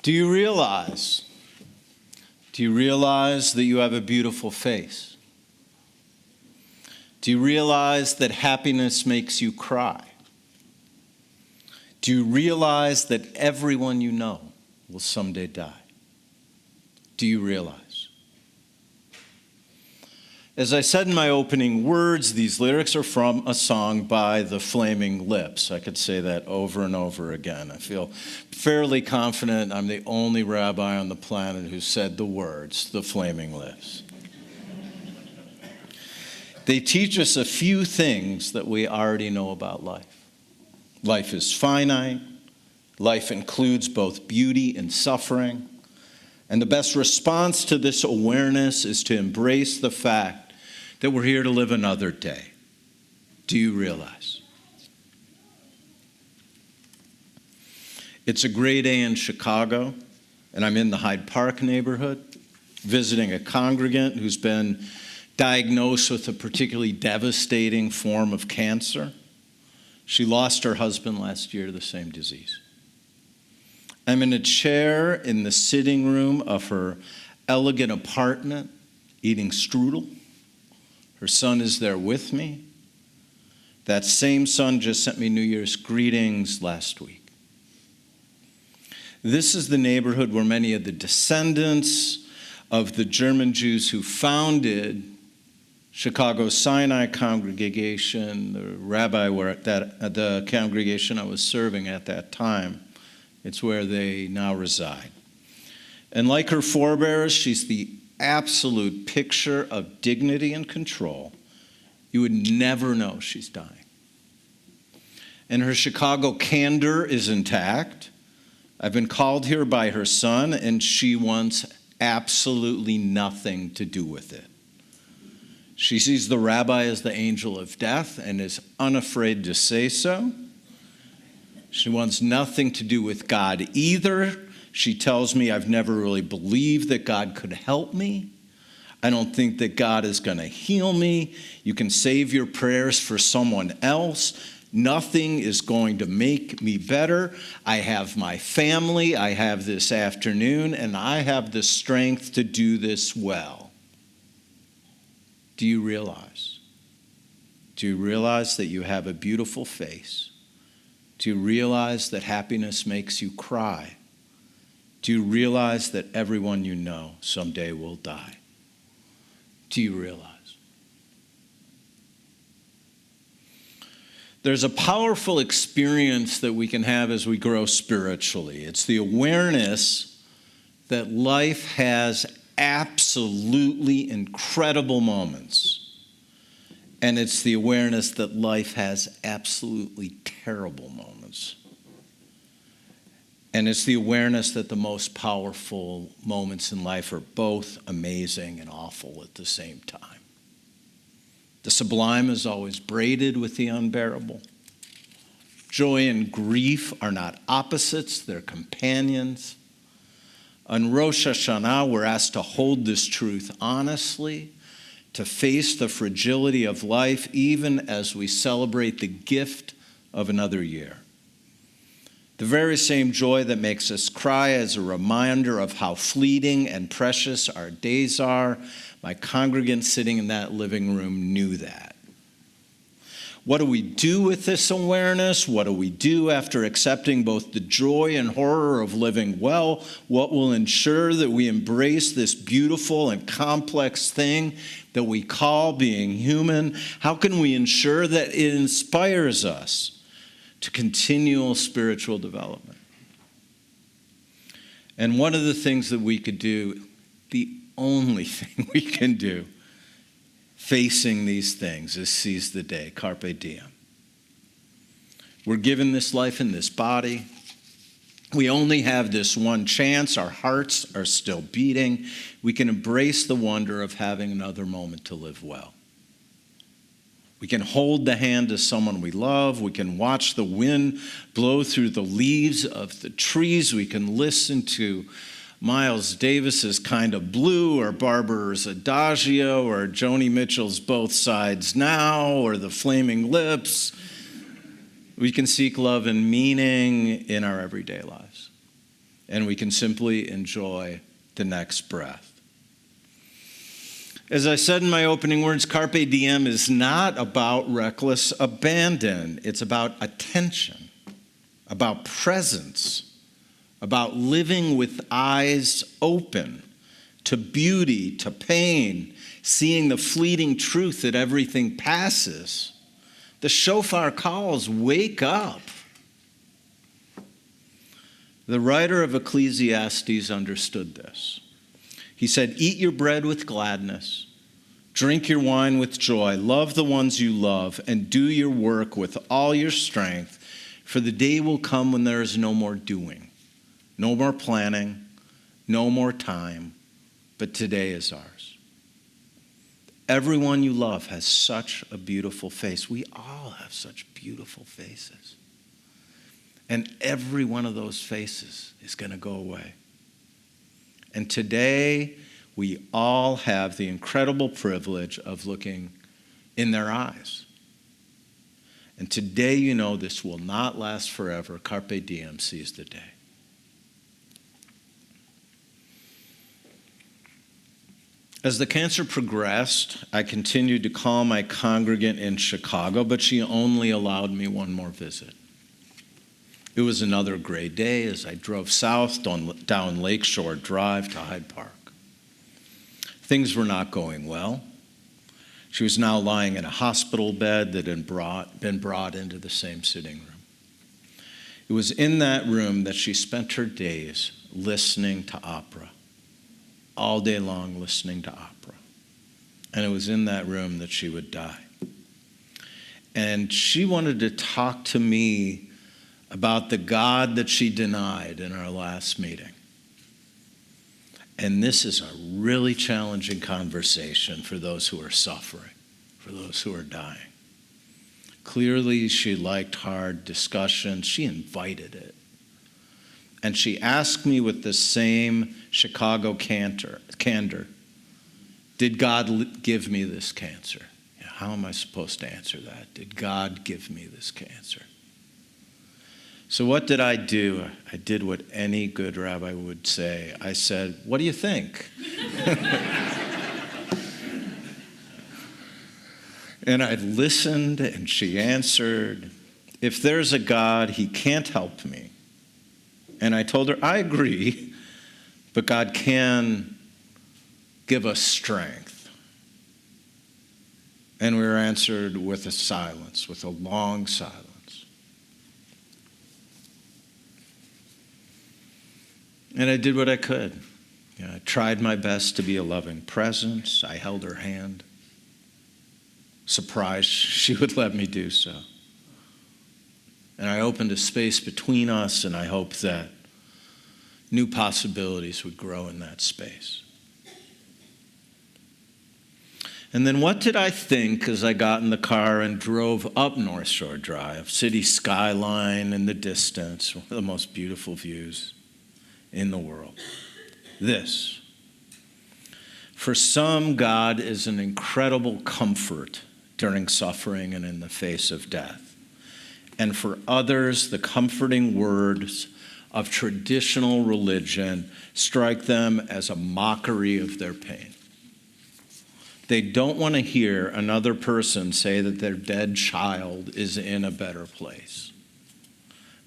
Do you realize that you have a beautiful face? Do you realize that happiness makes you cry? Do you realize that everyone you know will someday die? Do you realize? As I said in my opening words, these lyrics are from a song by the Flaming Lips. I could say that over and over again. I feel fairly confident I'm the only rabbi on the planet who said the words, the Flaming Lips. They teach us a few things that we already know about life. Life is finite. Life includes both beauty and suffering. And the best response to this awareness is to embrace the fact that we're here to live another day. Do you realize? It's a gray day in Chicago, and I'm in the Hyde Park neighborhood, visiting a congregant who's been diagnosed with a particularly devastating form of cancer. She lost her husband last year to the same disease. I'm in a chair in the sitting room of her elegant apartment, eating strudel. Her son is there with me. That same son just sent me New Year's greetings last week. This is the neighborhood where many of the descendants of the German Jews who founded Chicago's Sinai congregation, the rabbi were at the congregation I was serving at that time, it's where they now reside. And like her forebears, she's the absolute picture of dignity and control. You would never know she's dying. And her Chicago candor is intact. I've been called here by her son, and she wants absolutely nothing to do with it. She sees the rabbi as the angel of death and is unafraid to say so. She wants nothing to do with God either. She tells me, I've never really believed that God could help me. I don't think that God is going to heal me. You can save your prayers for someone else. Nothing is going to make me better. I have my family. I have this afternoon, and I have the strength to do this well. Do you realize? Do you realize that you have a beautiful face? Do you realize that happiness makes you cry? Do you realize that everyone you know someday will die? Do you realize? There's a powerful experience that we can have as we grow spiritually. It's the awareness that life has absolutely incredible moments. And it's the awareness that life has absolutely terrible moments. And it's the awareness that the most powerful moments in life are both amazing and awful at the same time. The sublime is always braided with the unbearable. Joy and grief are not opposites, they're companions. On Rosh Hashanah, we're asked to hold this truth honestly, to face the fragility of life, even as we celebrate the gift of another year. The very same joy that makes us cry as a reminder of how fleeting and precious our days are. My congregant sitting in that living room knew that. What do we do with this awareness? What do we do after accepting both the joy and horror of living well? What will ensure that we embrace this beautiful and complex thing that we call being human? How can we ensure that it inspires us to continual spiritual development? And one of the things that we could do, the only thing we can do facing these things is seize the day, carpe diem. We're given this life in this body. We only have this one chance. Our hearts are still beating. We can embrace the wonder of having another moment to live well. We can hold the hand of someone we love. We can watch the wind blow through the leaves of the trees. We can listen to Miles Davis's Kind of Blue, or Barber's Adagio, or Joni Mitchell's Both Sides Now, or the Flaming Lips. We can seek love and meaning in our everyday lives. and we can simply enjoy the next breath. As I said in my opening words, Carpe Diem is not about reckless abandon. It's about attention, about presence, about living with eyes open to beauty, to pain, seeing the fleeting truth that everything passes. The shofar calls, wake up. The writer of Ecclesiastes understood this. He said, eat your bread with gladness, drink your wine with joy, love the ones you love, and do your work with all your strength, for the day will come when there is no more doing, no more planning, no more time, but today is ours. Everyone you love has such a beautiful face. We all have such beautiful faces. And every one of those faces is going to go away. And today, we all have the incredible privilege of looking in their eyes. And today, you know, this will not last forever. Carpe diem, seize the day. As the cancer progressed, I continued to call my congregant in Chicago, but she only allowed me one more visit. It was another gray day as I drove south down Lakeshore Drive to Hyde Park. Things were not going well. She was now lying in a hospital bed that had been brought into the same sitting room. It was in that room that she spent her days listening to opera, all day long listening to opera. And it was in that room that she would die. And she wanted to talk to me about the God that she denied in our last meeting. And this is a really challenging conversation for those who are suffering, for those who are dying. Clearly, she liked hard discussion. She invited it. And she asked me with the same Chicago candor, did God give me this cancer? How am I supposed to answer that? Did God give me this cancer? So what did I do? I did what any good rabbi would say. I said, what do you think? And I listened, and she answered, if there's a God, he can't help me. And I told her, I agree, but God can give us strength. And we were answered with a silence, with a long silence. And I did what I could. I tried my best to be a loving presence. I held her hand, surprised she would let me do so. And I opened a space between us, and I hoped that new possibilities would grow in that space. And then what did I think as I got in the car and drove up North Shore Drive, city skyline in the distance, one of the most beautiful views in the world? This. For some, God is an incredible comfort during suffering and in the face of death. And for others, the comforting words of traditional religion strike them as a mockery of their pain. They don't want to hear another person say that their dead child is in a better place.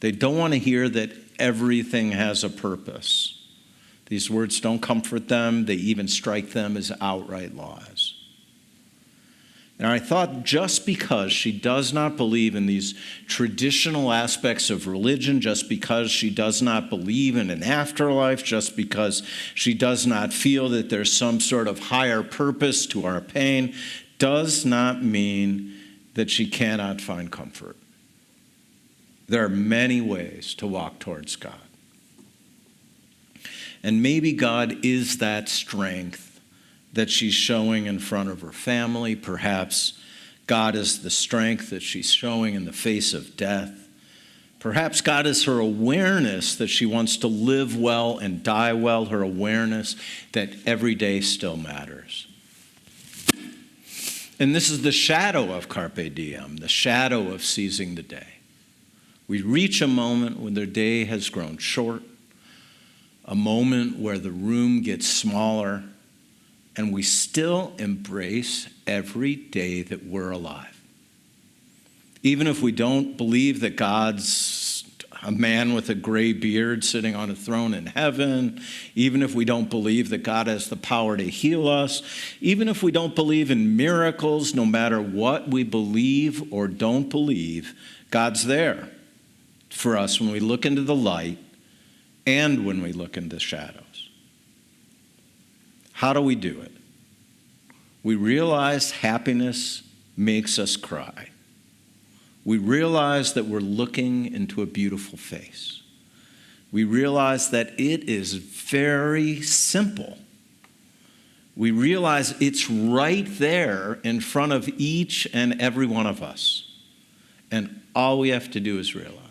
They don't want to hear that everything has a purpose. These words don't comfort them. They even strike them as outright lies. And I thought, just because she does not believe in these traditional aspects of religion, just because she does not believe in an afterlife, just because she does not feel that there's some sort of higher purpose to our pain, does not mean that she cannot find comfort. There are many ways to walk towards God. And maybe God is that strength that she's showing in front of her family. Perhaps God is the strength that she's showing in the face of death. Perhaps God is her awareness that she wants to live well and die well, her awareness that every day still matters. And this is the shadow of Carpe Diem, the shadow of seizing the day. We reach a moment when their day has grown short, a moment where the room gets smaller, and we still embrace every day that we're alive. Even if we don't believe that God's a man with a gray beard sitting on a throne in heaven, even if we don't believe that God has the power to heal us, even if we don't believe in miracles, no matter what we believe or don't believe, God's there for us when we look into the light and when we look into the shadows. How do we do it? We realize happiness makes us cry. We realize that we're looking into a beautiful face. We realize that it is very simple. We realize it's right there in front of each and every one of us. And all we have to do is realize.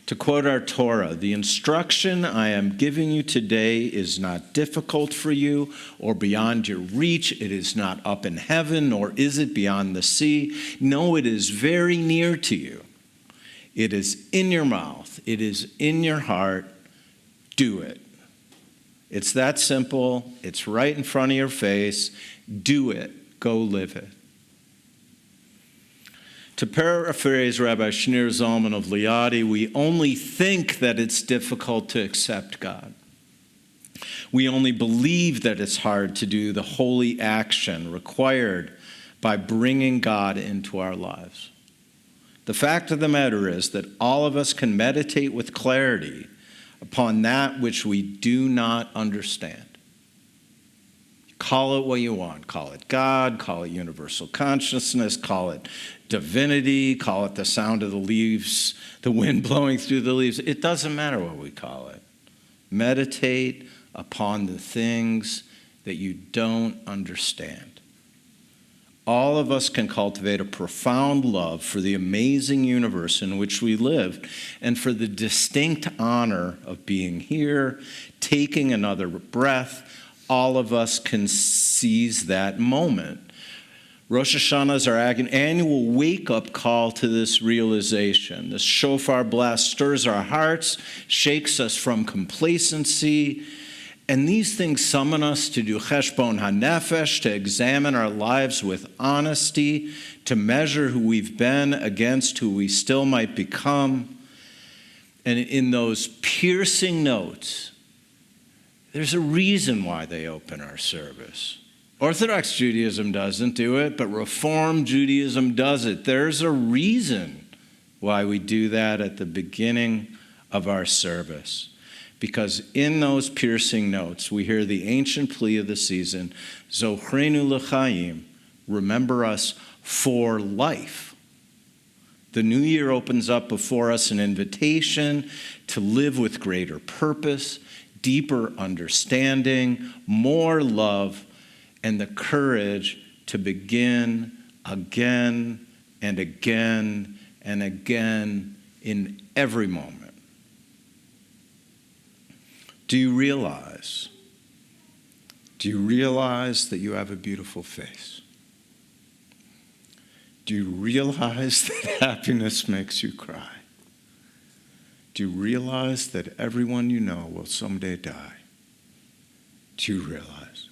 To quote our Torah, the instruction I am giving you today is not difficult for you or beyond your reach. It is not up in heaven, nor is it beyond the sea. No, it is very near to you. It is in your mouth. It is in your heart. Do it. It's that simple. It's right in front of your face. Do it. Go live it. To paraphrase Rabbi Shneur Zalman of Liadi, we only think that it's difficult to accept God. We only believe that it's hard to do the holy action required by bringing God into our lives. The fact of the matter is that all of us can meditate with clarity upon that which we do not understand. Call it what you want. Call it God, call it universal consciousness, call it divinity, call it the sound of the leaves, the wind blowing through the leaves. It doesn't matter what we call it. Meditate upon the things that you don't understand. All of us can cultivate a profound love for the amazing universe in which we live and for the distinct honor of being here, taking another breath. All of us can seize that moment. Rosh Hashanah is our annual wake-up call to this realization. This shofar blast stirs our hearts, shakes us from complacency, and these things summon us to do cheshbon hanefesh, to examine our lives with honesty, to measure who we've been against who we still might become. And in those piercing notes, there's a reason why they open our service. Orthodox Judaism doesn't do it, but Reform Judaism does it. There's a reason why we do that at the beginning of our service. Because in those piercing notes, we hear the ancient plea of the season, Zochrenu l'chaim, remember us for life. The new year opens up before us an invitation to live with greater purpose, deeper understanding, more love, and the courage to begin again and again and again in every moment. Do you realize that you have a beautiful face? Do you realize that happiness makes you cry? Do you realize that everyone you know will someday die? Do you realize?